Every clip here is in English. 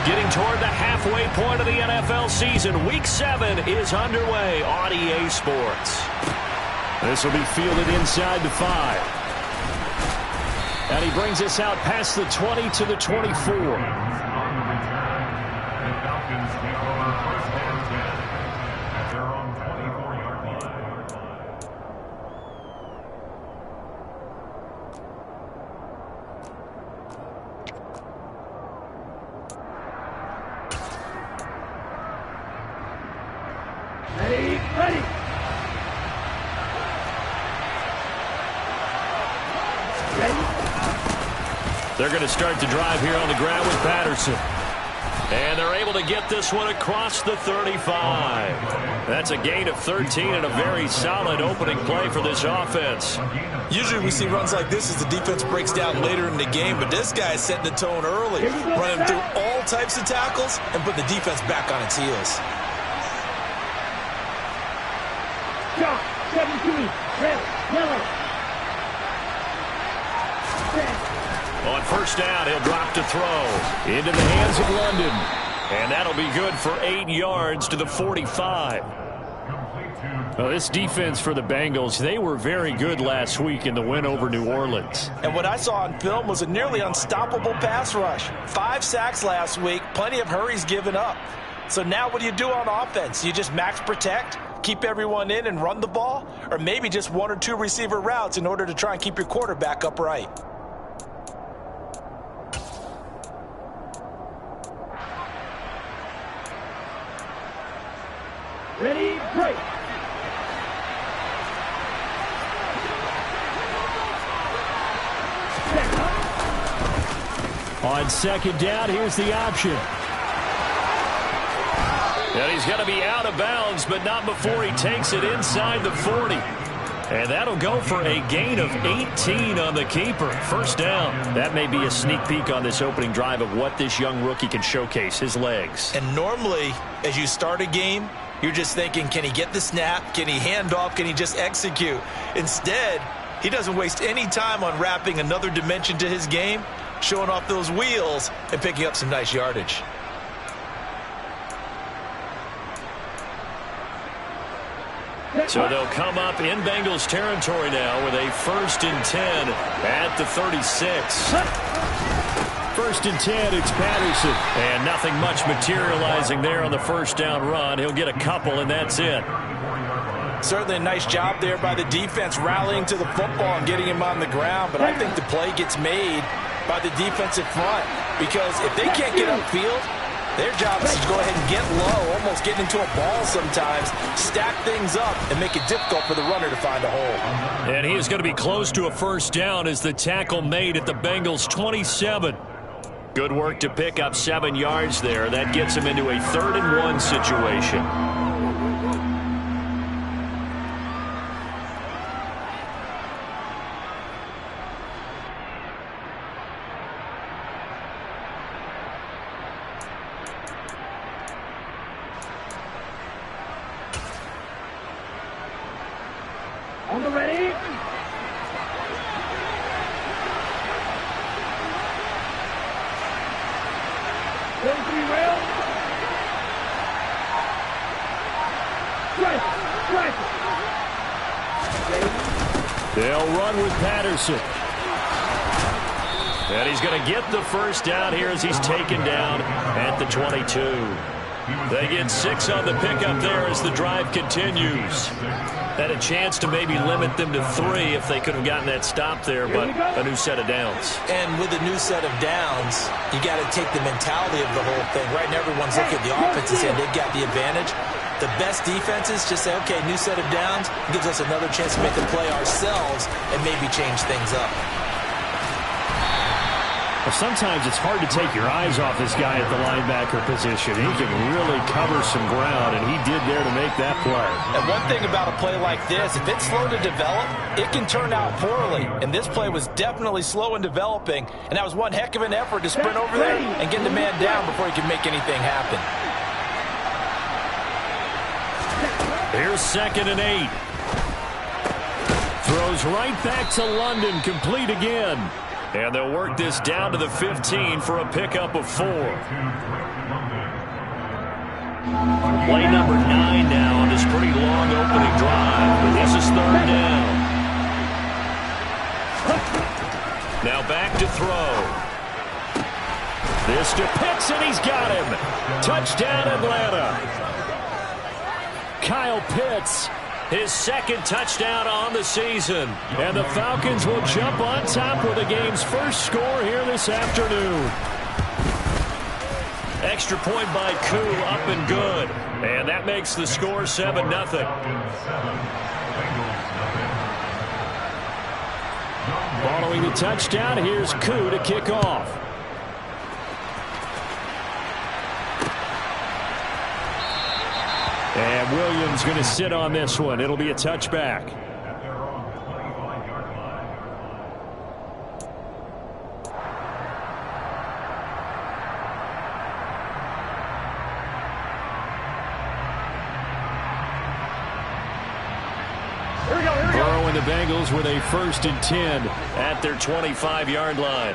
Getting toward the halfway point of the NFL season. Week 7 is underway on EA Sports. This will be fielded inside the 5. And he brings us out past the 20 to the 24. They're going to start the drive here on the ground with Patterson. And they're able to get this one across the 35. That's a gain of 13 and a very solid opening play for this offense. Usually we see runs like this as the defense breaks down later in the game, but this guy is setting the tone early, running through all types of tackles and put the defense back on its heels. 17, red, yellow. On first down, he'll drop to throw. Into the hands of London. And that'll be good for 8 yards to the 45. Well, this defense for the Bengals, they were very good last week in the win over New Orleans. And what I saw on film was a nearly unstoppable pass rush. 5 sacks last week, plenty of hurries given up. So now what do you do on offense? You just max protect, keep everyone in and run the ball? Or maybe just 1 or 2 receiver routes in order to try and keep your quarterback upright? Ready, break. On second down, here's the option. And he's going to be out of bounds, but not before he takes it inside the 40. And that'll go for a gain of 18 on the keeper. First down. That may be a sneak peek on this opening drive of what this young rookie can showcase, his legs. And normally, as you start a game, you're just thinking, can he get the snap? Can he hand off? Can he just execute? Instead, he doesn't waste any time on wrapping another dimension to his game, showing off those wheels, and picking up some nice yardage. So they'll come up in Bengals territory now with a 1st and 10 at the 36. 1st and 10, it's Patterson. And nothing much materializing there on the first down run. He'll get a couple, and that's it. Certainly a nice job there by the defense rallying to the football and getting him on the ground. But I think the play gets made by the defensive front. Because if they can't get upfield, their job is to go ahead and get low, almost get into a ball sometimes, stack things up, and make it difficult for the runner to find a hole. And he is going to be close to a first down as the tackle made at the Bengals' 27. Good work to pick up 7 yards there. That gets him into a 3rd and 1 situation. On the ready. They'll run with Patterson. And he's going to get the first down here as he's taken down at the 22. They get 6 on the pickup there as the drive continues. Had a chance to maybe limit them to 3 if they could have gotten that stop there, but a new set of downs. And with a new set of downs, you got to take the mentality of the whole thing. Right now, everyone's looking at the offense and saying they've got the advantage. The best defenses just say, okay, new set of downs gives us another chance to make the play ourselves and maybe change things up. Well, sometimes it's hard to take your eyes off this guy at the linebacker position. He can really cover some ground, and he did there to make that play. And one thing about a play like this, if it's slow to develop, it can turn out poorly. And this play was definitely slow in developing, and that was one heck of an effort to sprint over there and get the man down before he could make anything happen. Here's 2nd and 8. Throws right back to London, complete again. And they'll work this down to the 15 for a pickup of 4. Play number 9 now on this pretty long opening drive. This is 3rd down. Now back to throw. This to Pitts, and he's got him. Touchdown, Atlanta. Kyle Pitts, his 2nd touchdown on the season. And the Falcons will jump on top with the game's first score here this afternoon. Extra point by Koo, up and good. And that makes the score 7-0. Following the touchdown, here's Koo to kick off. And Williams going to sit on this one. It'll be a touchback. Burrow and the Bengals with a 1st and 10 at their 25-yard line.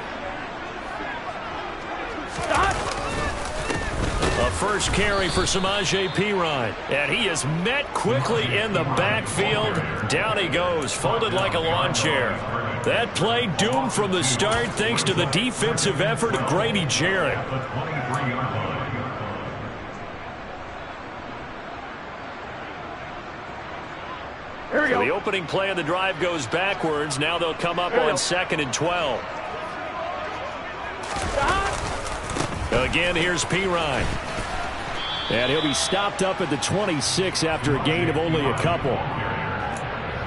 A first carry for Samaje Perine. And he is met quickly in the backfield. Down he goes, folded like a lawn chair. That play doomed from the start thanks to the defensive effort of Grady Jarrett. So the opening play of the drive goes backwards. Now they'll come up on 2nd and 12. Again, here's Perine. And he'll be stopped up at the 26 after a gain of only a couple.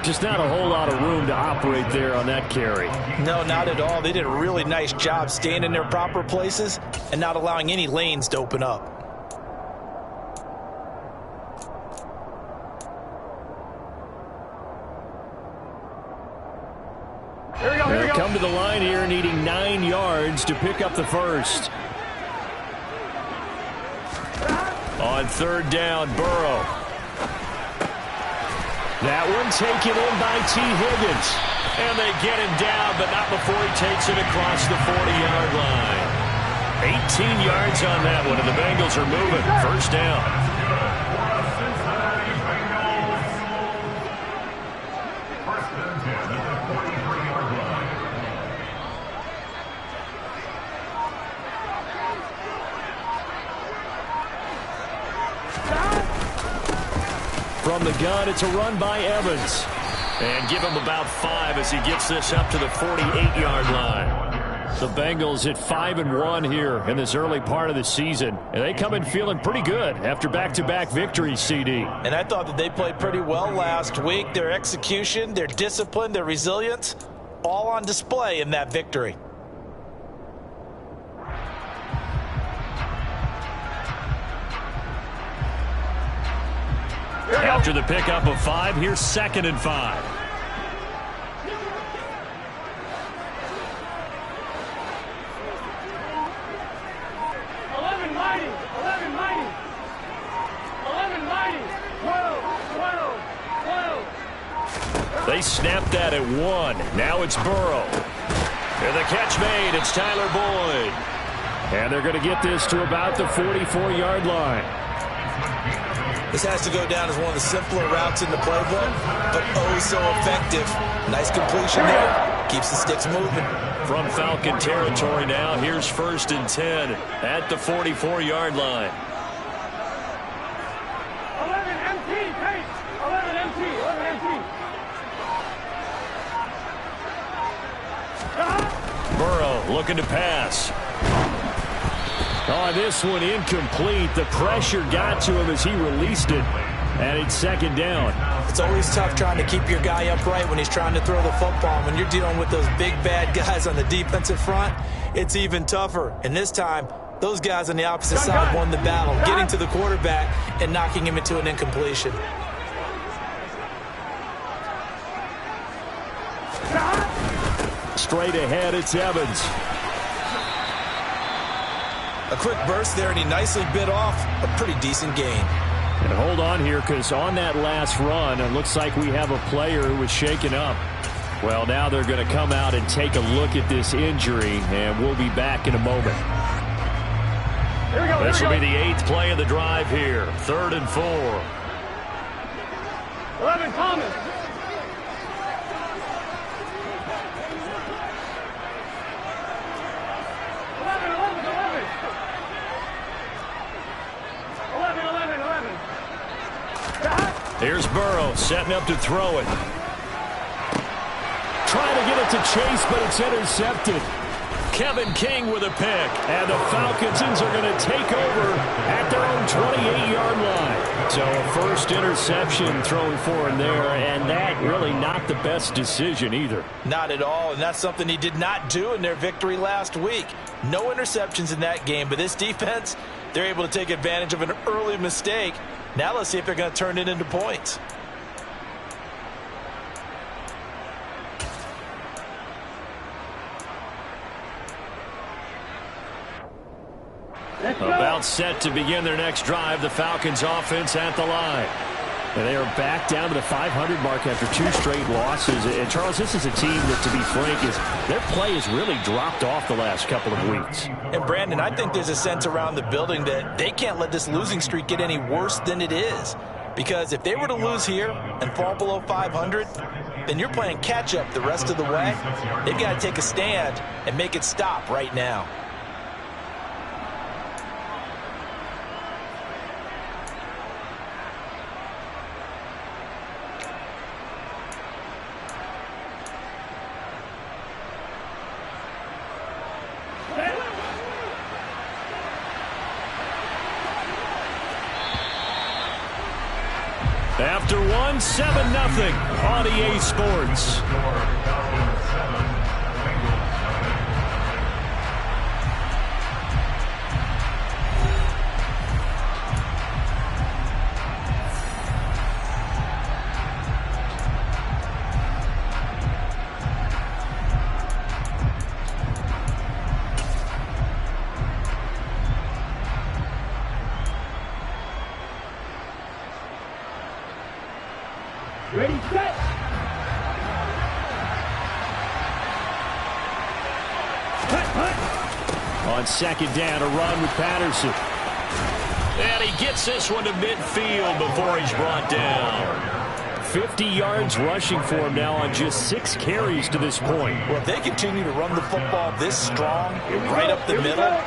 Just not a whole lot of room to operate there on that carry. No, not at all. They did a really nice job staying in their proper places and not allowing any lanes to open up. They'll come to the line here needing 9 yards to pick up the first. On 3rd down, Burrow. That one taken in by T. Higgins. And they get him down, but not before he takes it across the 40-yard line. 18 yards on that one, and the Bengals are moving. 1st down. From the gun, it's a run by Evans. And give him about 5 as he gets this up to the 48-yard line. The Bengals at 5-1 here in this early part of the season. And they come in feeling pretty good after back-to-back victories, CD. And I thought that they played pretty well last week. Their execution, their discipline, their resilience, all on display in that victory. After the pickup of 5, here's 2nd and 5. They snapped that at 1. Now it's Burrow. And the catch made. It's Tyler Boyd. And they're going to get this to about the 44-yard line. This has to go down as one of the simpler routes in the playbook, but oh so effective. Nice completion there. Keeps the sticks moving. From Falcon territory now, here's 1st and 10 at the 44-yard line. 11 MT, Pate. 11 MT, 11 MT. Burrow looking to pass. Oh, this one incomplete. The pressure got to him as he released it. And it's 2nd down. It's always tough trying to keep your guy upright when he's trying to throw the football. When you're dealing with those big, bad guys on the defensive front, it's even tougher. And this time, those guys on the opposite side won the battle, getting to the quarterback and knocking him into an incompletion. Straight ahead, it's Evans. A quick burst there, and he nicely bit off a pretty decent gain. And hold on here, because on that last run, it looks like we have a player who was shaken up. Well, now they're going to come out and take a look at this injury, and we'll be back in a moment. This will be the 8th play of the drive here. 3rd and 4. 11 Thomas. 11. Here's Burrow setting up to throw it. Trying to get it to Chase, but it's intercepted. Kevin King with a pick. And the Falcons are going to take over at their own 28-yard line. So a first interception thrown for him there, and that really not the best decision either. Not at all, and that's something he did not do in their victory last week. No interceptions in that game, but this defense, they're able to take advantage of an early mistake. Now let's see if they're going to turn it into points. About set to begin their next drive, the Falcons offense at the line. And they are back down to the 500 mark after 2 straight losses. And, Charles, this is a team that, to be frank, their play has really dropped off the last couple of weeks. And, Brandon, I think there's a sense around the building that they can't let this losing streak get any worse than it is. Because if they were to lose here and fall below 500, then you're playing catch-up the rest of the way. They've got to take a stand and make it stop right now. After 7-0 on EA Sports. Ready, set. On 2nd down, a run with Patterson. And he gets this one to midfield before he's brought down. 50 yards rushing for him now on just 6 carries to this point. Well, if they continue to run the football this strong, right up the middle,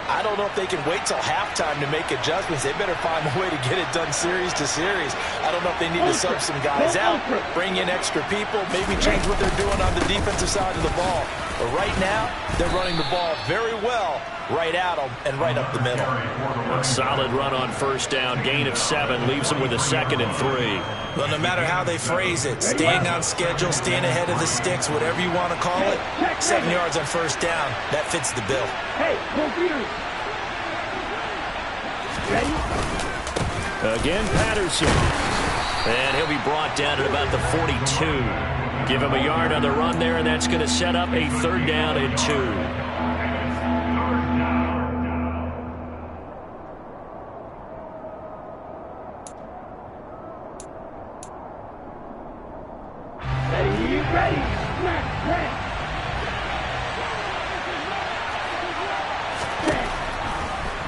I don't know if they can wait till halftime to make adjustments. They better find a way to get it done series to series. I don't know if they need to sub some guys out, bring in extra people, maybe change what they're doing on the defensive side of the ball. But right now, they're running the ball very well right at them and right up the middle. A solid run on 1st down. Gain of 7 leaves them with a 2nd and 3. Well, no matter how they phrase it, staying on schedule, staying ahead of the sticks, whatever you want to call it, 7 yards on 1st down, that fits the bill. Hey, Again, Patterson. And he'll be brought down at about the 42. Give him a yard on the run there, and that's going to set up a 3rd down and 2.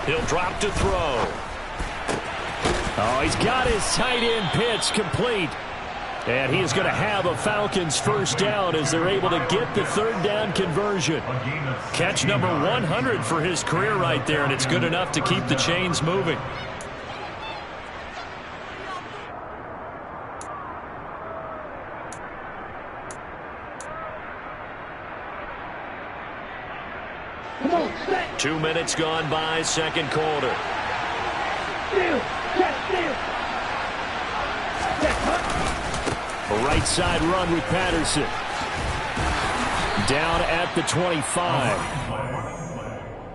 He'll drop to throw. Oh, he's got his tight end pitch complete. And he is going to have a Falcons 1st down as they're able to get the 3rd down conversion. Catch number 100 for his career right there, and it's good enough to keep the chains moving. Come on, set. 2 minutes gone by, 2nd quarter. Steal, catch, steal. A right side run with Patterson. Down at the 25.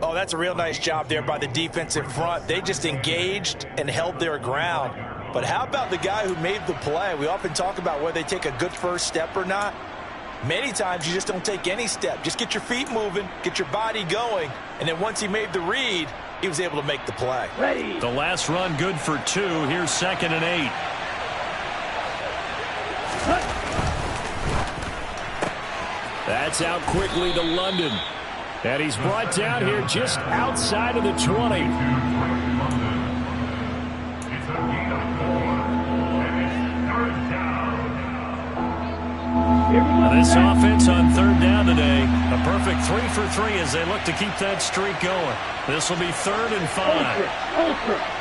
Oh, that's a real nice job there by the defensive front. They just engaged and held their ground. But how about the guy who made the play? We often talk about whether they take a good first step or not. Many times you just don't take any step. Just get your feet moving, get your body going, and then once he made the read, he was able to make the play. Ready. The last run good for 2. Here's 2nd and 8. That's out quickly to London. And he's brought down here just outside of the 20. This offense on third down today, a perfect 3 for 3 as they look to keep that streak going. This will be 3rd and 5.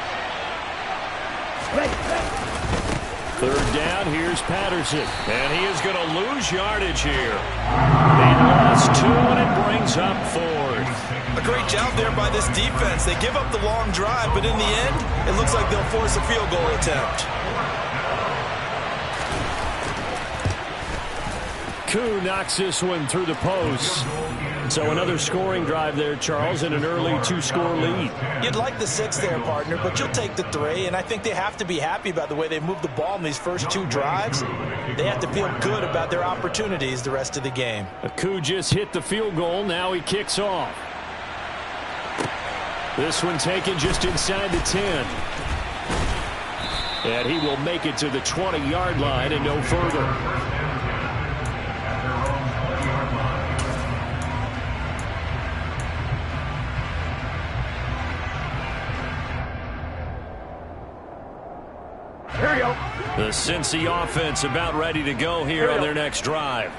Third down, here's Patterson. And he is going to lose yardage here. They lost 2, and it brings up 4th. A great job there by this defense. They give up the long drive, but in the end, it looks like they'll force a field goal attempt. Koo knocks this one through the post. So another scoring drive there, Charles, and an early 2-score lead. You'd like the 6 there, partner, but you'll take the 3, and I think they have to be happy about the way they moved the ball in these first 2 drives. They have to feel good about their opportunities the rest of the game. Koo just hit the field goal. Now he kicks off. This one taken just inside the 10. And he will make it to the 20-yard line and no further. Here we go. The Cincy offense about ready to go here on their next drive.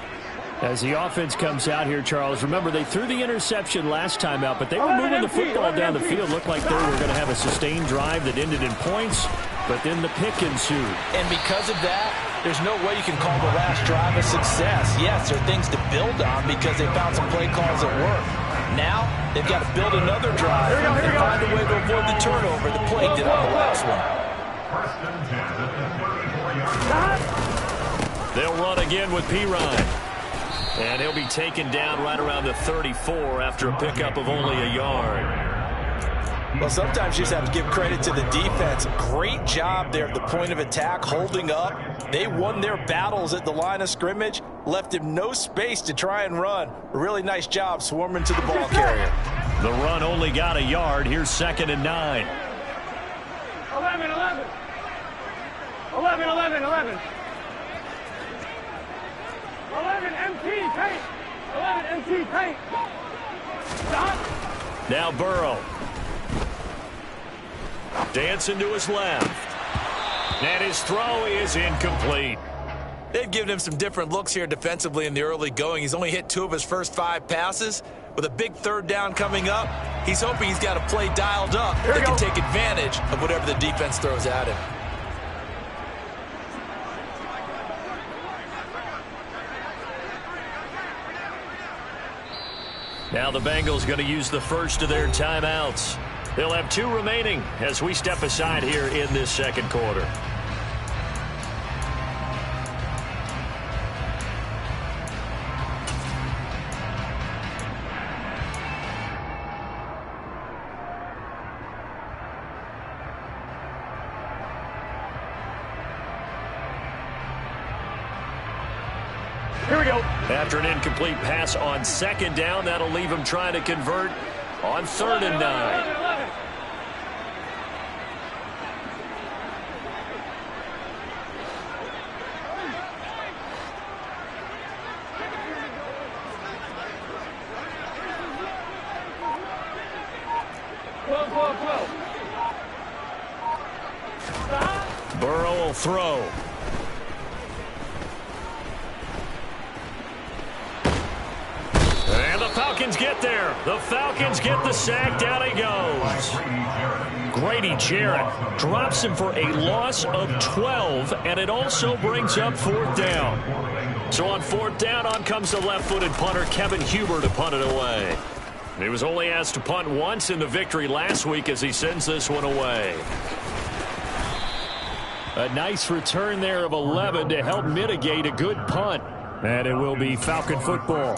As the offense comes out here, Charles, remember they threw the interception last time out, but they were moving the football down the field. Looked like they were going to have a sustained drive that ended in points, but then the pick ensued. And because of that, there's no way you can call the last drive a success. Yes, there are things to build on because they found some play calls that work. Now, they've got to build another drive and find a way to avoid the turnover that plagued it on the last one. They'll run again with Pirine. And he'll be taken down right around the 34 after a pickup of only a yard. Well, sometimes you just have to give credit to the defense. Great job there at the point of attack, holding up. They won their battles at the line of scrimmage, left him no space to try and run. A really nice job swarming to the ball carrier. The run only got a yard. Here's 2nd and 9. 11, 11. 11, 11, 11. 11 MT paint. 11 MT paint. Stop. Now Burrow. Dancing to his left. And his throw is incomplete. They've given him some different looks here defensively in the early going. He's only hit 2 of his first 5 passes. With a big 3rd down coming up, he's hoping he's got a play dialed up that can take advantage of whatever the defense throws at him. Now the Bengals going to use the first of their timeouts. They'll have 2 remaining as we step aside here in this second quarter. Here we go. After an incomplete pass on 2nd down, that'll leave him trying to convert on 3rd and 9. 11. Burrow will throw. And the Falcons get there. The Falcons get the sack. Down he goes. Grady Jarrett drops him for a loss of 12, and it also brings up 4th down. So on 4th down, on comes the left-footed punter, Kevin Huber, to punt it away. He was only asked to punt once in the victory last week as he sends this one away. A nice return there of 11 to help mitigate a good punt. And it will be Falcon football.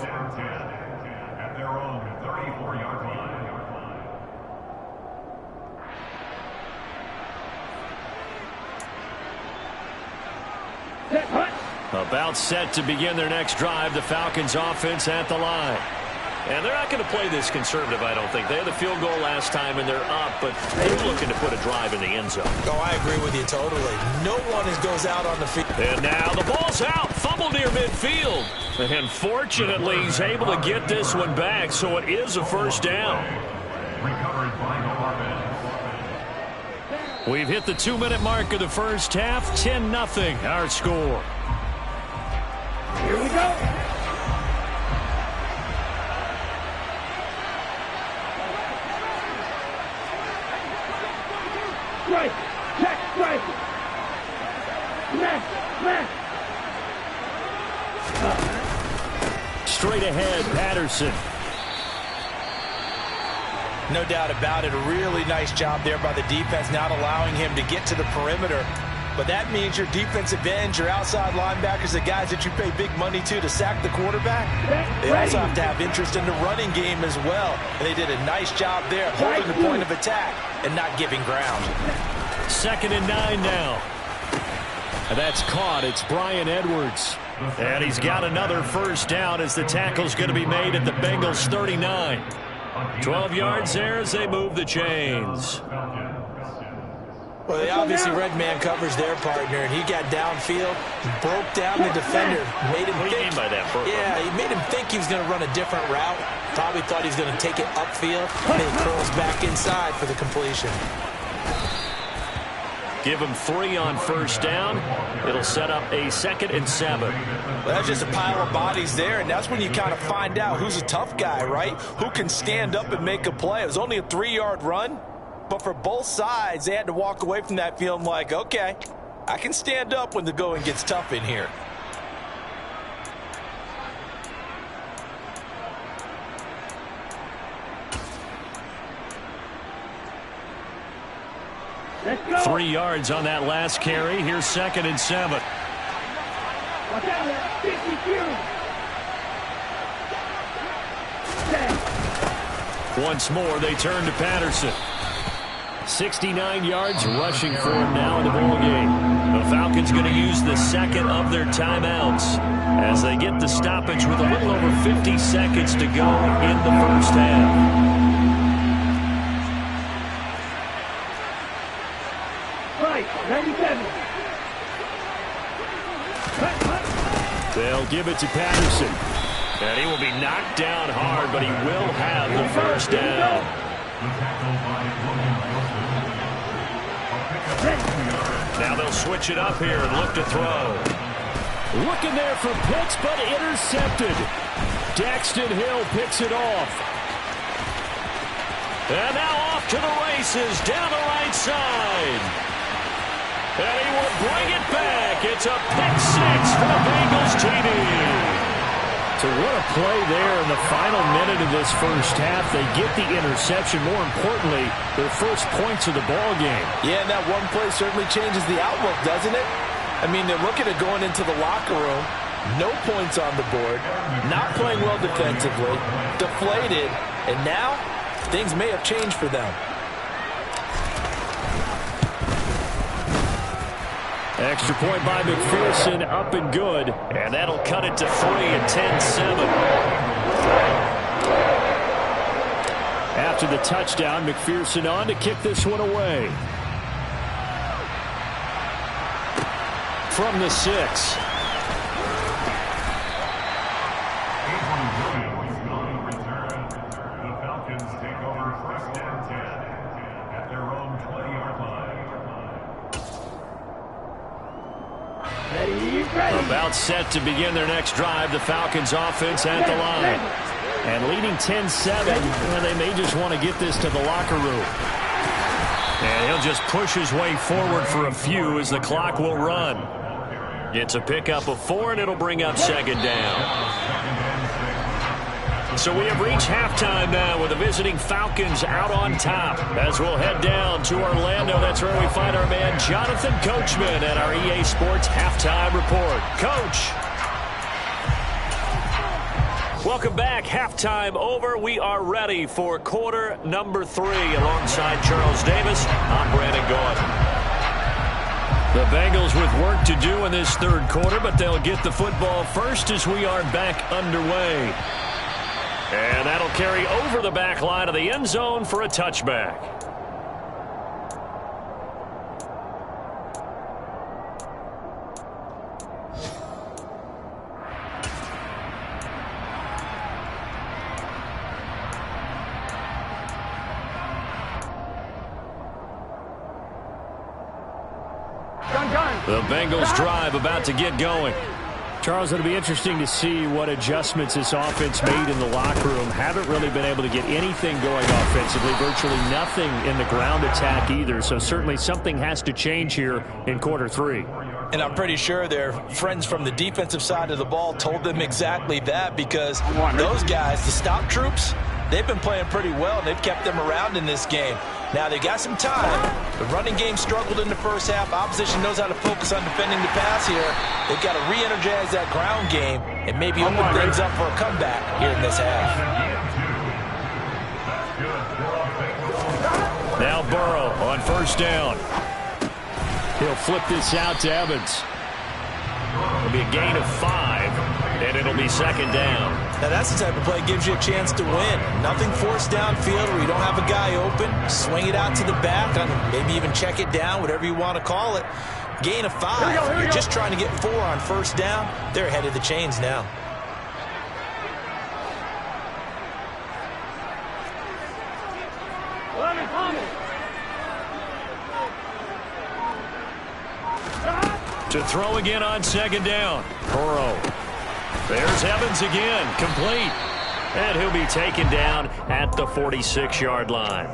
About set to begin their next drive. The Falcons offense at the line. And they're not going to play this conservative, I don't think. They had the field goal last time, and they're up, but they're looking to put a drive in the end zone. Oh, I agree with you totally. No one goes out on the field. And now the ball's out. Fumble near midfield. And fortunately, he's able to get this one back, so it is a first down. We've hit the 2-minute mark of the first half. 10-0, our score. Here we go. Strike. Check. Strike. Smash. Straight ahead, Patterson. No doubt about it. A really nice job there by the defense, not allowing him to get to the perimeter. But that means your defensive ends, your outside linebackers, the guys that you pay big money to sack the quarterback, they also have to have interest in the running game as well. And they did a nice job there holding the point of attack and not giving ground. 2nd and 9 now. And that's caught. It's Brian Edwards. And he's got another first down as the tackle's going to be made at the Bengals 39. 12 yards there as they move the chains. Well, they obviously red man coverage their partner, and he got downfield, broke down the defender, made him What do you mean by that, Bert? Yeah, he made him think he was going to run a different route. Probably thought he was going to take it upfield, and he curls back inside for the completion. Give him 3 on first down. It'll set up a 2nd and 7. Well, that's just a pile of bodies there, and that's when you kind of find out who's a tough guy, right? Who can stand up and make a play. It was only a 3-yard run, but for both sides, they had to walk away from that feeling like, okay, I can stand up when the going gets tough in here. Let's go. 3 yards on that last carry. Here's 2nd and 7. Watch out there. 52. Once more, they turn to Patterson. 69 yards rushing for him now in the ballgame. The Falcons going to use the 2nd of their timeouts as they get the stoppage with a little over 50 seconds to go in the first half. Right, 97. They'll give it to Patterson. And he will be knocked down hard, but he will have the first down. Now they'll switch it up here and look to throw. Looking there for Pitts, but intercepted. Daxton Hill picks it off. And now off to the races down the right side. And he will bring it back. It's a pick 6 for the Bengals TD. So what a play there in the final minute of this first half. They get the interception. More importantly, their first points of the ball game. Yeah, and that one play certainly changes the outlook, doesn't it? I mean, they're looking at going into the locker room. No points on the board. Not playing well defensively. Deflated. And now, things may have changed for them. Extra point by McPherson, up and good. And that'll cut it to 3 at 10-7. After the touchdown, McPherson on to kick this one away. From the 6. About set to begin their next drive. The Falcons offense at the line. And leading 10-7, and they may just want to get this to the locker room. And he'll just push his way forward for a few as the clock will run. It's a pickup of 4, and it'll bring up 2nd down. So we have reached halftime now with the visiting Falcons out on top. As we'll head down to Orlando, that's where we find our man Jonathan Coachman at our EA Sports Halftime Report. Coach. Welcome back. Halftime over. We are ready for quarter number 3. Alongside Charles Davis, I'm Brandon Gordon. The Bengals with work to do in this third quarter, but they'll get the football first as we are back underway. And that'll carry over the back line of the end zone for a touchback. The Bengals drive about to get going. Charles, it'll be interesting to see what adjustments this offense made in the locker room. Haven't really been able to get anything going offensively, virtually nothing in the ground attack either. So certainly something has to change here in quarter three. And I'm pretty sure their friends from the defensive side of the ball told them exactly that, because those guys, the stop troops, they've been playing pretty well, and they've kept them around in this game. Now, they got some time. The running game struggled in the first half. Opposition knows how to focus on defending the pass here. They've got to re-energize that ground game and maybe open things up for a comeback here in this half. Now Burrow on first down. He'll flip this out to Evans. It'll be a gain of 5, and it'll be second down. Now, that's the type of play that gives you a chance to win. Nothing forced downfield where you don't have a guy open. Swing it out to the back, maybe even check it down, whatever you want to call it. Gain of 5. You're just trying to get 4 on first down. They're ahead of the chains now. To throw again on second down. Burrow. There's Evans again. Complete. And he'll be taken down at the 46-yard line.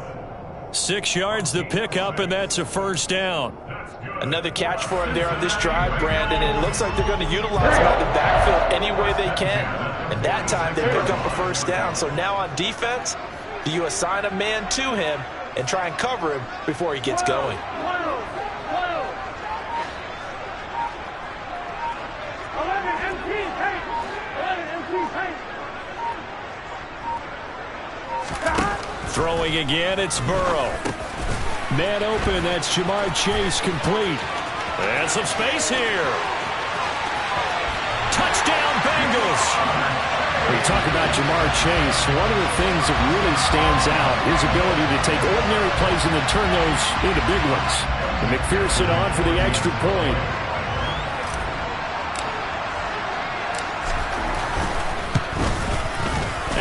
6 yards the pickup, and that's a first down. Another catch for him there on this drive, Brandon. And it looks like they're going to utilize him out the backfield any way they can. And that time they pick up a first down. So now on defense, do you assign a man to him and try and cover him before he gets going? Throwing again, it's Burrow. Man open, that's Jamar Chase, complete. And some space here. Touchdown, Bengals. When you talk about Jamar Chase, one of the things that really stands out is his ability to take ordinary plays and then turn those into big ones. And McPherson on for the extra point.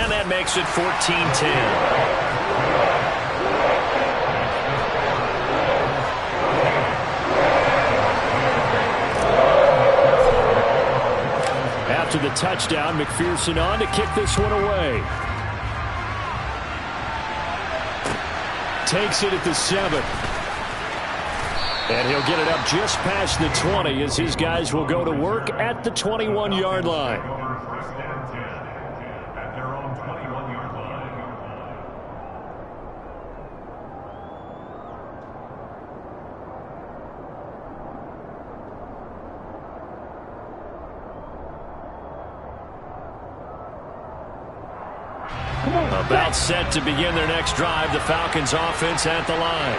And that makes it 14-10. After the touchdown, McPherson on to kick this one away. Takes it at the 7. And he'll get it up just past the 20 as his guys will go to work at the 21-yard line. About set to begin their next drive, the Falcons offense at the line.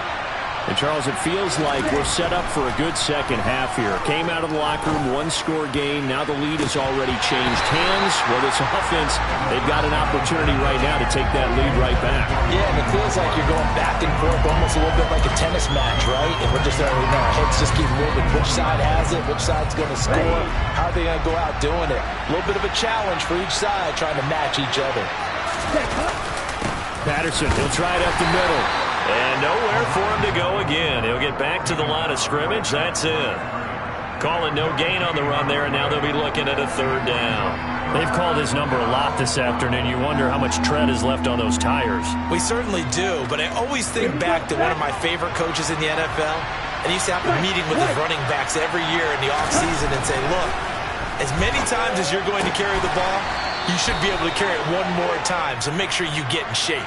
And Charles, it feels like we're set up for a good second half here. Came out of the locker room, one-score game. Now the lead has already changed hands. Well, this offense, they've got an opportunity right now to take that lead right back. Yeah, and it feels like you're going back and forth almost a little bit like a tennis match, right? And we're just already our heads just keep moving. Which side has it? Which side's going to score? How are they going to go out doing it? A little bit of a challenge for each side trying to match each other. Patterson, he'll try it up the middle. And nowhere for him to go again. He'll get back to the line of scrimmage. That's it. Calling no gain on the run there, and now they'll be looking at a third down. They've called his number a lot this afternoon. You wonder how much tread is left on those tires. We certainly do, but I always think back to one of my favorite coaches in the NFL. And he used to have a meeting with his running backs every year in the offseason and say, look, as many times as you're going to carry the ball, you should be able to carry it one more time, so make sure you get in shape.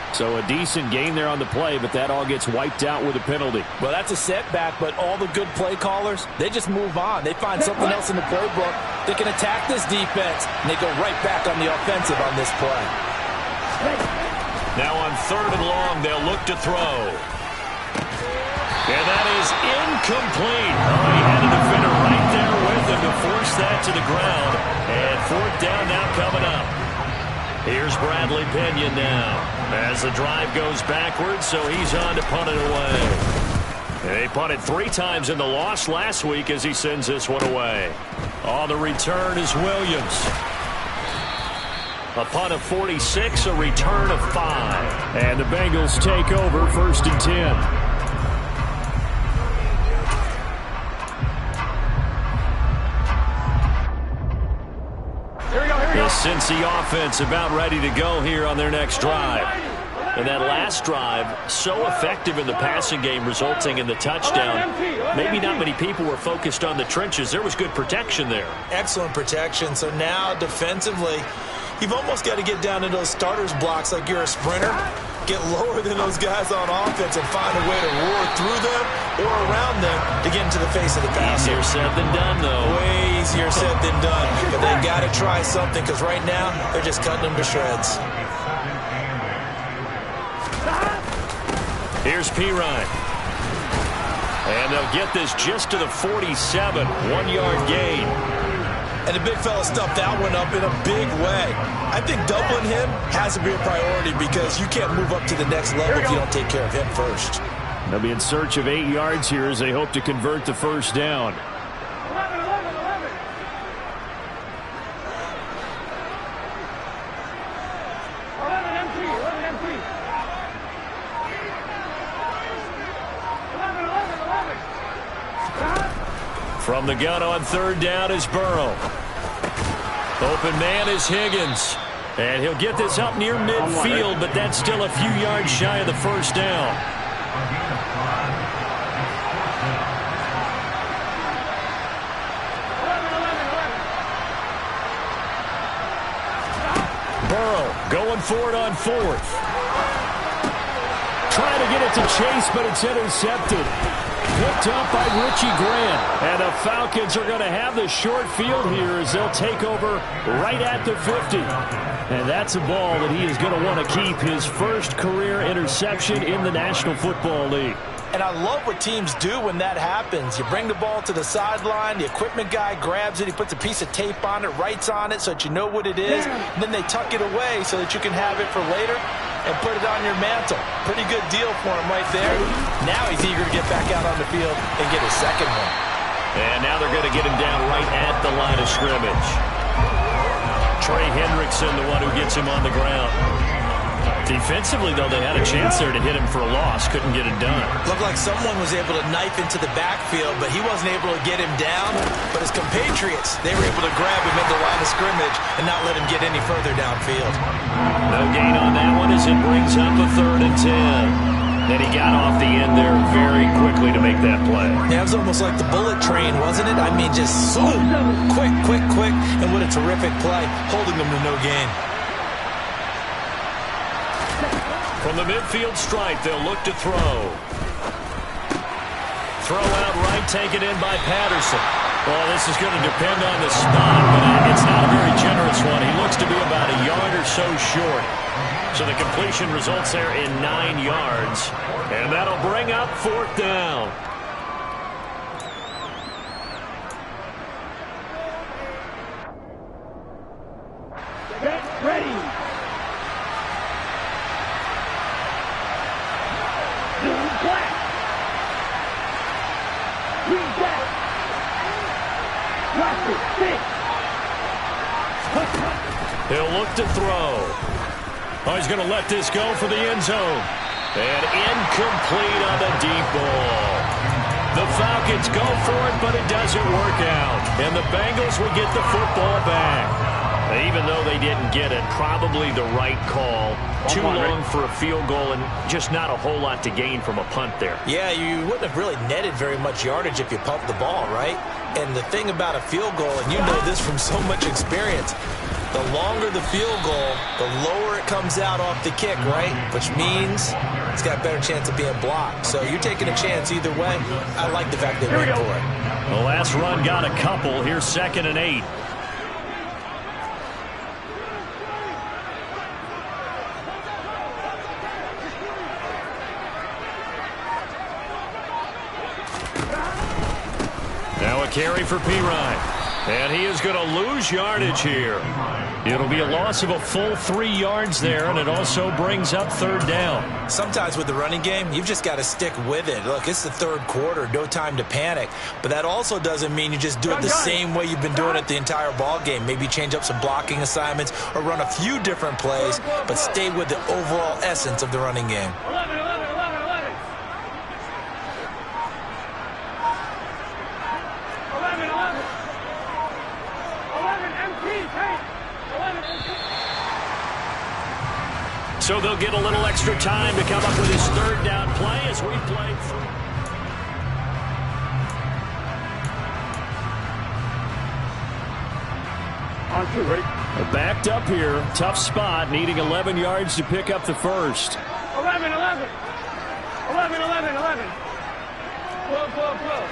So a decent gain there on the play, but that all gets wiped out with a penalty. Well, that's a setback, but all the good play callers, they just move on. They find something else in the playbook. They can attack this defense, and they go right back on the offensive on this play. Now on 3rd and long, they'll look to throw. And that is incomplete. Oh, he had a defender right there with him. time to force that to the ground. And fourth down now coming up. Here's Bradley Pinion now as the drive goes backwards, so he's on to punt it away. They punted 3 times in the loss last week as he sends this one away. On the return is Williams. A punt of 46, a return of 5. And the Bengals take over 1st and 10. The Cincy offense about ready to go here on their next drive. And that last drive, so effective in the passing game, resulting in the touchdown. Maybe not many people were focused on the trenches. There was good protection there. Excellent protection. So now defensively, you've almost got to get down to those starters blocks like you're a sprinter. Get lower than those guys on offense and find a way to roar through them or around them to get into the face of the passer. Easier said than done, though. Way easier said than done. But they got to try something because right now they're just cutting them to shreds. Here's Pirine. And they'll get this just to the 47. 1-yard gain. And the big fella stuffed that one up in a big way. I think doubling him has to be a priority because you can't move up to the next level if you don't take care of him first. They'll be in search of 8 yards here as they hope to convert the first down. 11, 11, 11. 11 empty, 11 empty. 11, 11, 11. From the gun on 3rd down is Burrow. Open man is Higgins. And he'll get this up near midfield, but that's still a few yards shy of the first down. Burrow going for it on 4th. Trying to get it to Chase, but it's intercepted. Picked up by Richie Grant. And the Falcons are going to have the short field here as they'll take over right at the 50. And that's a ball that he is going to want to keep, his first career interception in the National Football League. And I love what teams do when that happens. You bring the ball to the sideline, the equipment guy grabs it, he puts a piece of tape on it, writes on it so that you know what it is, and then they tuck it away so that you can have it for later and put it on your mantle. Pretty good deal for him right there. Now he's eager to get back out on the field and get his second one. And now they're going to get him down right at the line of scrimmage. Trey Hendrickson, the one who gets him on the ground. Defensively, though, they had a chance there to hit him for a loss. Couldn't get it done. Looked like someone was able to knife into the backfield, but he wasn't able to get him down. But his compatriots, they were able to grab him at the line of scrimmage and not let him get any further downfield. No gain on that one as it brings up a 3rd and 10. And he got off the end there very quickly to make that play. Yeah, it was almost like the bullet train, wasn't it? I mean, just zoom, quick, quick, quick, and what a terrific play, holding them to no gain. From the midfield stripe, they'll look to throw. Throw out right, taken in by Patterson. Well, this is going to depend on the spot, but it's not a very generous one. He looks to be about a yard or so short. So the completion results there in 9 yards. And that'll bring up 4th down. Get ready. Black. Green black. Plastic stick. He'll look to throw. Oh, he's going to let this go for the end zone. And incomplete on the deep ball. The Falcons go for it, but it doesn't work out. And the Bengals will get the football back. Even though they didn't get it, probably the right call. Too long for a field goal and just not a whole lot to gain from a punt there. Yeah, you wouldn't have really netted very much yardage if you pumped the ball, right? And the thing about a field goal, and you know this from so much experience, the longer the field goal, the lower it comes out off the kick, right? Which means it's got a better chance of being blocked. So you're taking a chance either way. I like the fact they went for it. The last run got a couple. Here's 2nd and 8. Now a carry for Pirine. And he is going to lose yardage here. It'll be a loss of a full 3 yards there, and it also brings up 3rd down. Sometimes with the running game, you've just got to stick with it. Look, it's the 3rd quarter, no time to panic. But that also doesn't mean you just do it the same way you've been doing it the entire ball game. Maybe change up some blocking assignments or run a few different plays, but stay with the overall essence of the running game. 11, 11, 11, 11. 11, 11. 11 MT, take. 11 MT. So they'll get a little extra time to come up with his 3rd down play as we play through. On 2, ready? Backed up here. Tough spot. Needing 11 yards to pick up the first. 11, 11. 11, 11, 11. 12, 12, 12.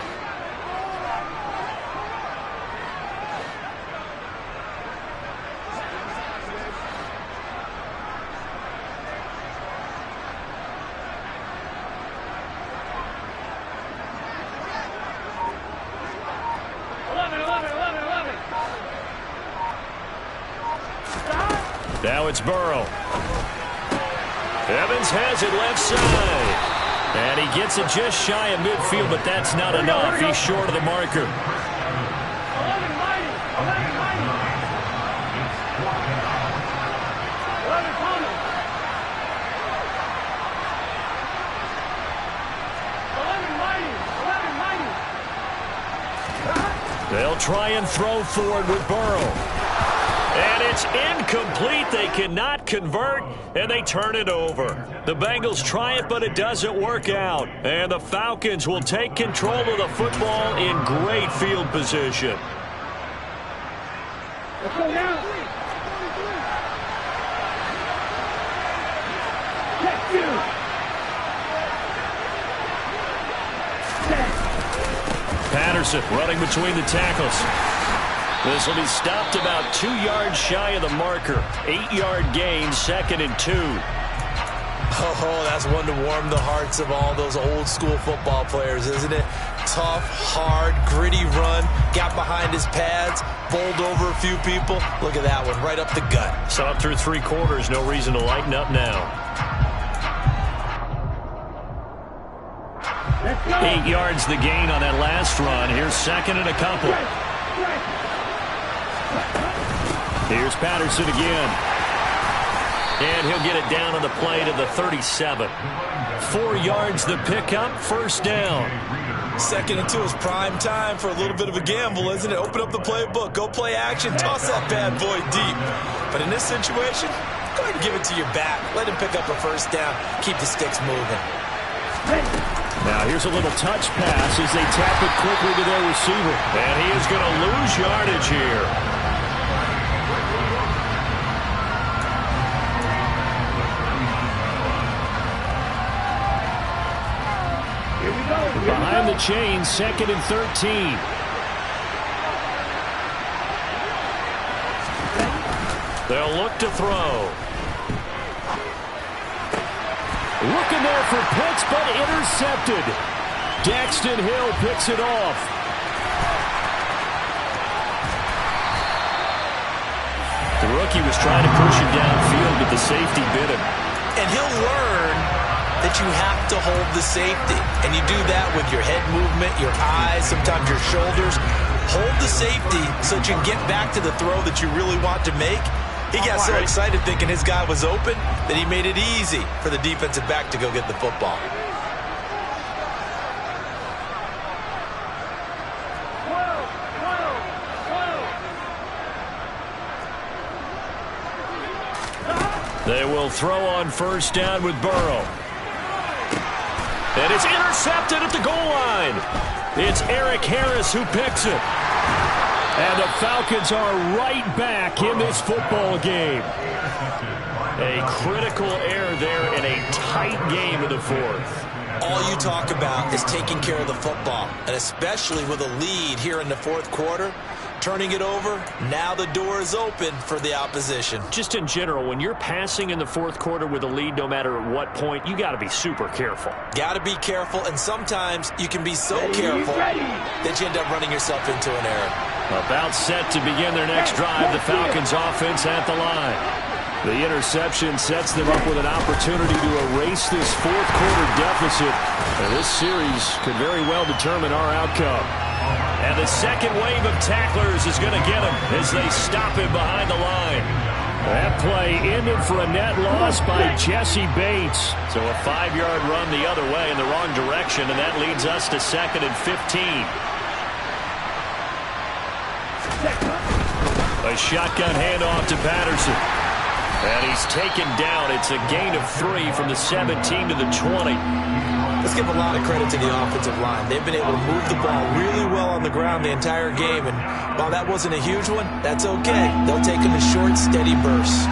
Now it's Burrow. Evans has it left side. And he gets it just shy of midfield, but that's not enough. He's short of the marker. 11 mighty. 11 mighty. 11 Palmer. 11 mighty. 11 mighty. They'll try and throw forward with Burrow. And it's incomplete. They cannot convert, and they turn it over. The Bengals try it, but it doesn't work out. And the Falcons will take control of the football in great field position. Let's go down. Check you. Patterson running between the tackles. This will be stopped about 2 yards shy of the marker. 8-yard gain, 2nd and 2. Oh, that's one to warm the hearts of all those old school football players, isn't it? Tough, hard, gritty run. Got behind his pads, bowled over a few people. Look at that one, right up the gut. Saw it through 3 quarters. No reason to lighten up now. 8 yards the gain on that last run. Here's 2nd and a couple. Here's Patterson again. And he'll get it down on the play to the 37. 4 yards the pickup, 1st down. 2nd and 2 is prime time for a little bit of a gamble, isn't it? Open up the playbook, go play action, toss that bad boy deep. But in this situation, go ahead and give it to your back. Let him pick up a 1st down, keep the sticks moving. Now here's a little touch pass as they tap it quickly to their receiver. And he is going to lose yardage here. Behind the chain, 2nd and 13. They'll look to throw. Looking there for Pitts, but intercepted. Daxton Hill picks it off. The rookie was trying to push him downfield, but the safety bit him. And he'll learn that you have to hold the safety. And you do that with your head movement, your eyes, sometimes your shoulders. Hold the safety so that you can get back to the throw that you really want to make. He got so excited thinking his guy was open that he made it easy for the defensive back to go get the football. They will throw on 1st down with Burrow. And it's intercepted at the goal line. It's Eric Harris who picks it. And the Falcons are right back in this football game. A critical error there in a tight game in the 4th. All you talk about is taking care of the football, and especially with a lead here in the 4th quarter. turning it over, now the door is open for the opposition. Just in general, when you're passing in the fourth quarter with a lead, no matter at what point, you got to be super careful. Got to be careful, and sometimes you can be so careful that you end up running yourself into an error. About set to begin their next drive, the Falcons offense at the line. The interception sets them up with an opportunity to erase this fourth quarter deficit. And this series could very well determine our outcome. And the second wave of tacklers is going to get him as they stop him behind the line. That play ended for a net loss by Jesse Bates. So a 5-yard run the other way in the wrong direction, and that leads us to 2nd and 15. A shotgun handoff to Patterson. And he's taken down. It's a gain of 3 from the 17 to the 20. Let's give a lot of credit to the offensive line. They've been able to move the ball really well on the ground the entire game. And while that wasn't a huge one, that's okay. They'll take them in short, steady bursts.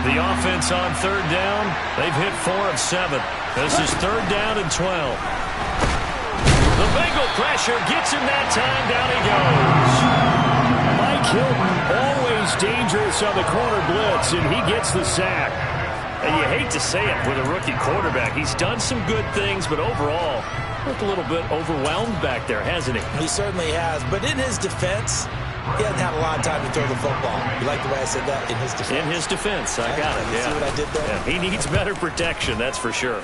The offense on 3rd down, they've hit 4 of 7. This is 3rd down and 12. The Bengal pressure gets him that time. Down he goes. Mike Hilton, always dangerous on the corner blitz, and he gets the sack. And you hate to say it with a rookie quarterback. He's done some good things, but overall, looked a little bit overwhelmed back there, hasn't he? He certainly has. But in his defense, he hasn't had a lot of time to throw the football. You like the way I said that? In his defense. In his defense. I got it. You see what I did there? Yeah, he needs better protection, that's for sure.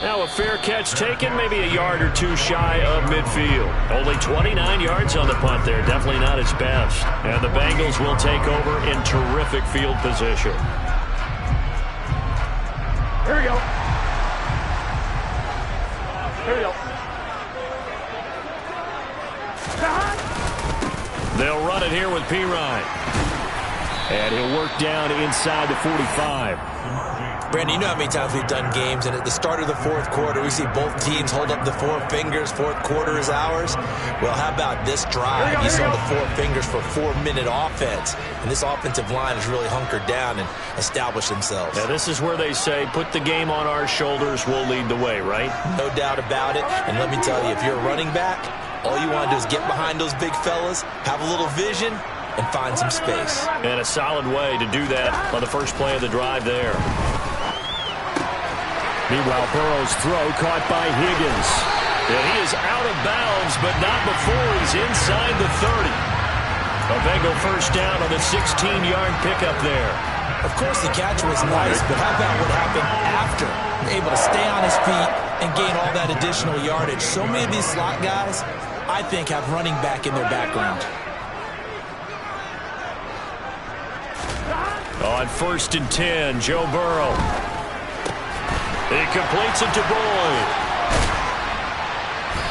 Now a fair catch taken, maybe a yard or 2 shy of midfield. Only 29 yards on the punt there. Definitely not his best. And the Bengals will take over in terrific field position. Here we go. Here we go. They'll run it here with Pirine. And he'll work down inside the 45. Brandon, you know how many times we've done games, and at the start of the fourth quarter, we see both teams hold up the 4 fingers. Fourth quarter is ours. Well, how about this drive? You saw the 4 fingers for 4-minute offense, and this offensive line has really hunkered down and established themselves. Now, this is where they say, put the game on our shoulders, we'll lead the way, right? No doubt about it, and let me tell you, if you're a running back, all you want to do is get behind those big fellas, have a little vision, and find some space. And a solid way to do that on the first play of the drive there. Meanwhile, Burrow's throw caught by Higgins. And he is out of bounds, but not before he's inside the 30. A Bengal first down on the 16-yard pickup there. Of course, the catch was nice, but how about what happened after? Able to stay on his feet and gain all that additional yardage. So many of these slot guys, I think, have running back in their background. On 1st and 10, Joe Burrow. He completes it to Boyd.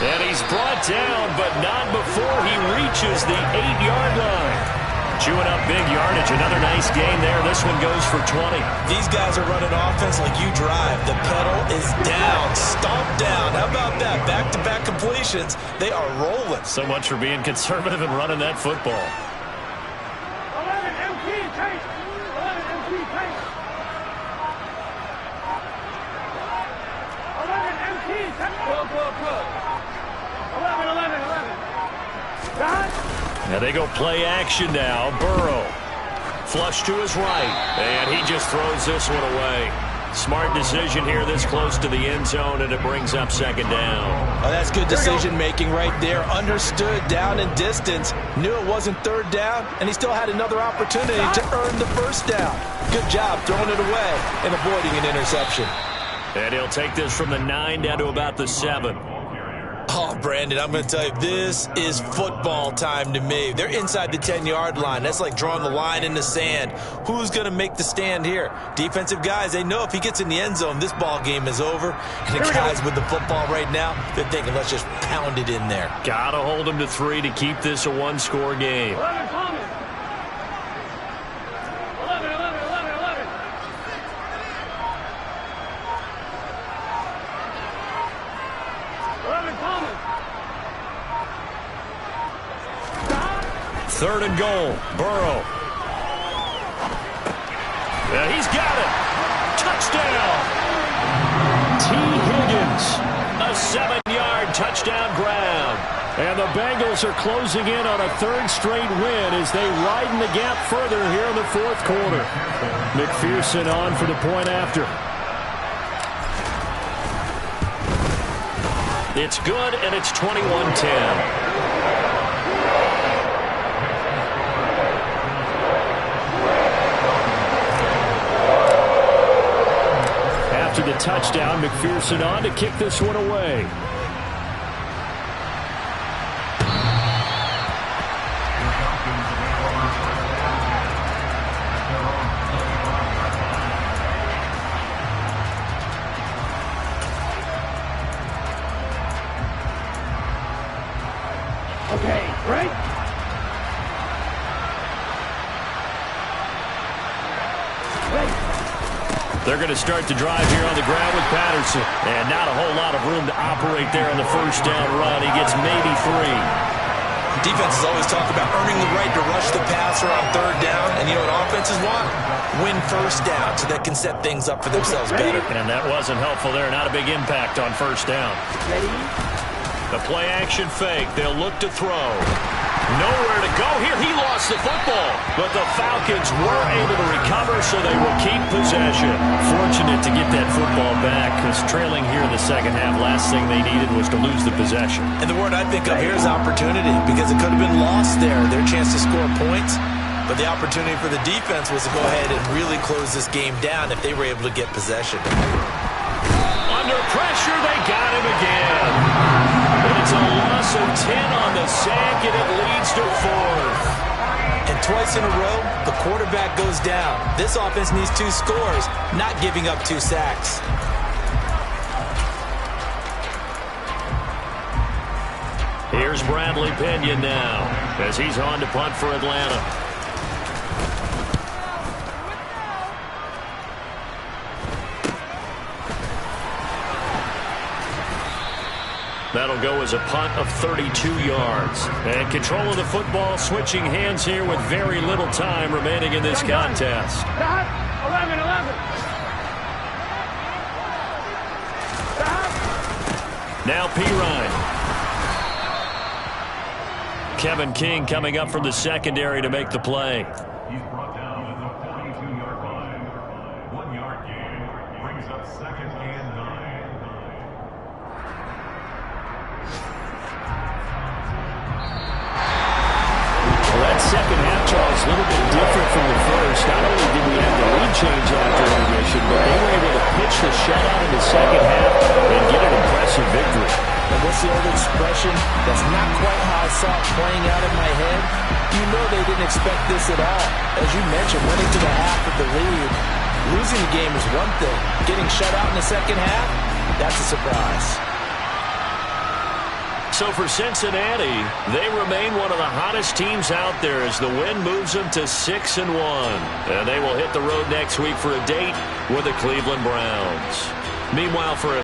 And he's brought down, but not before he reaches the 8-yard line. Chewing up big yardage. Another nice gain there. This one goes for 20. These guys are running offense like you drive. The pedal is down, stomped down. How about that? Back-to-back completions. They are rolling. So much for being conservative and running that football. 11 MT tank. 11 MT tank. 11 MT tank. Club. 11. Now they go play action now. Burrow. Flush to his right. And he just throws this one away. Smart decision here this close to the end zone, and it brings up 2nd down. Oh, that's good decision-making right there. Understood down and distance. Knew it wasn't 3rd down, and he still had another opportunity to earn the 1st down. Good job throwing it away and avoiding an interception. And he'll take this from the 9 down to about the 7. Oh, Brandon, I'm going to tell you, this is football time to me. They're inside the 10-yard line. That's like drawing the line in the sand. Who's going to make the stand here? Defensive guys, they know if he gets in the end zone, this ball game is over. And the guys with the football right now, they're thinking, let's just pound it in there. Got to hold him to 3 to keep this a 1-score game. 11 Thomas. 11. 11 Thomas. 3rd and goal. Burrow. Yeah, he's got it. Touchdown. T. Higgins. A 7-yard touchdown grab. And the Bengals are closing in on a third straight win as they widen the gap further here in the fourth quarter. McPherson on for the point after. It's good, and it's 21-10. After the touchdown, McPherson on to kick this one away. Okay, right? They're going to start to drive here on the ground with Patterson. And not a whole lot of room to operate there on the first down run. He gets maybe 3. Defenses always talk about earning the right to rush the passer on third down. And you know what offenses want? Win first down so they can set things up for themselves better. And that wasn't helpful there. Not a big impact on first down. The play-action fake. They'll look to throw. Nowhere to go here. He lost the football. But the Falcons were able to recover, so they will keep possession. Fortunate to get that football back, because trailing here in the second half, last thing they needed was to lose the possession. And the word I think of here is opportunity, because it could have been lost there, their chance to score points. But the opportunity for the defense was to go ahead and really close this game down if they were able to get possession. Under pressure, they got him again. And it's a loss of 10 on the sack, and it leads to 4th. And twice in a row, the quarterback goes down. This offense needs 2 scores, not giving up 2 sacks. Here's Bradley Pena now, as he's on to punt for Atlanta. That'll go as a punt of 32 yards. And control of the football, switching hands here with very little time remaining in this contest. 11. Now Pirine. Kevin King coming up from the secondary to make the play. He's brought down at the 42-yard line. 1-yard gain brings up 2nd and 9. Well, that second half, Charles, a little bit different from the first. Not only did we have the lead change after intermission, but they were able to pitch the shutout in the second half and get an impressive victory. And what's the old expression? That's not quite how I saw it playing out in my head. You know they didn't expect this at all. As you mentioned, winning to the half of the lead. Losing the game is one thing. Getting shut out in the second half, that's a surprise. So for Cincinnati, they remain one of the hottest teams out there as the win moves them to 6-1. And they will hit the road next week for a date with the Cleveland Browns. Meanwhile, for